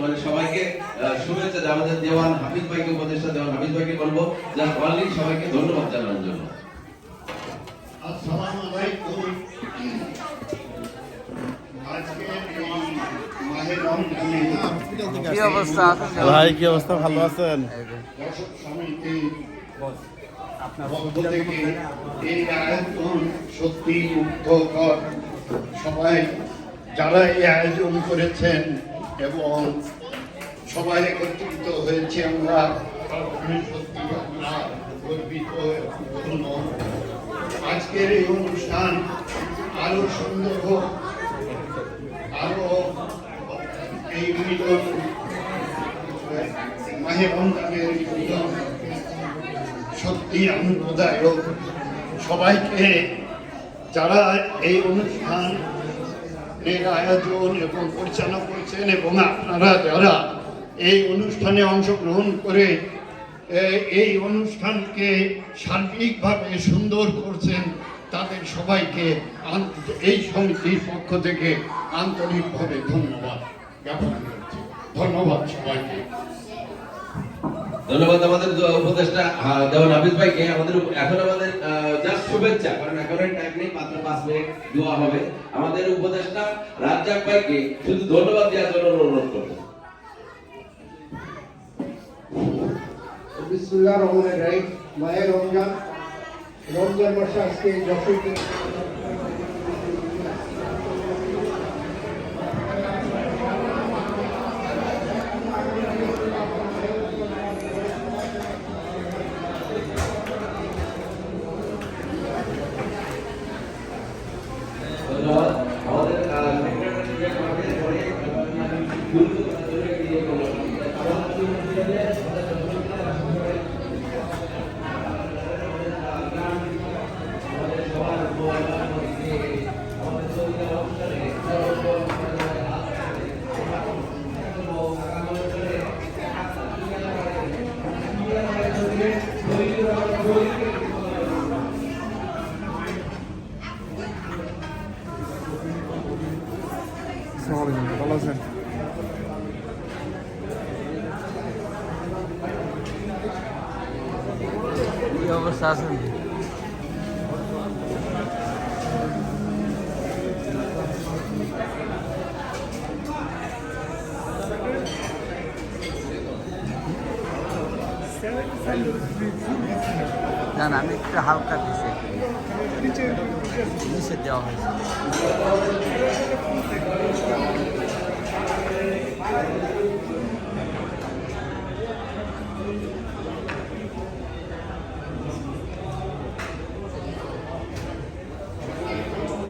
মানে সবাইকে শুভেচ্ছা, আমাদের দেওয়ান হাফিজ ভাইকে, উপদেষ্টা দেওয়ান হাফিজ ভাইকে বলবো জাস্ট অনলি সবাইকে ধন্যবাদ জানানোর জন্য। আসসালামু আলাইকুম। কি অবস্থা ভাই? কি অবস্থা? ভালো আছেন? দর্শক সমিতি পক্ষ থেকে এই আয়োজন সত্যি মুগ্ধকর। সবাই যারা এই আয়োজন করেছেন এবং সবাই একত্রিত হয়েছে, আমরা সত্যি আমরা গর্বিত এবং ধন্য। আজকের এই অনুষ্ঠান আরো সুন্দর হোক, আরো এই মিলন মাহে রমজানের মিলন সত্যি আনন্দদায়ক। সবাইকে যারা এই অনুষ্ঠানের আয়োজন এবং পরিচালনা করছেন এবং আপনারা যারা এই অনুষ্ঠানে অংশগ্রহণ করে এই অনুষ্ঠানকে সার্বিকভাবে সুন্দর করছেন, তাদের সবাইকে এই সমিতির পক্ষ থেকে আন্তরিকভাবে ধন্যবাদ জ্ঞাপন করছি। ধন্যবাদ সবাইকে। ধন্যবাদ আমাদের উপদেষ্টা দেওয়ান হাফিজ ভাইকে। আমাদের এখন আমাদের জাস্ট শুভেচ্ছা, কারণ এখন টাইম নেই, মাত্র 5 মিনিট দোয়া হবে। আমাদের উপদেষ্টা রাজ্জাক ভাইকে শুধু ধন্যবাদ দেওয়ার জন্য অনুরোধ করব। বিসমিল্লাহির রহমানির রহিম। মাহে রমজান মাসে আজকে যশোরে ভালো আছেন? কি অবস্থা আছেন? না না, আমি একটু হালকা দিছি, নিচে দেওয়া হয়েছে।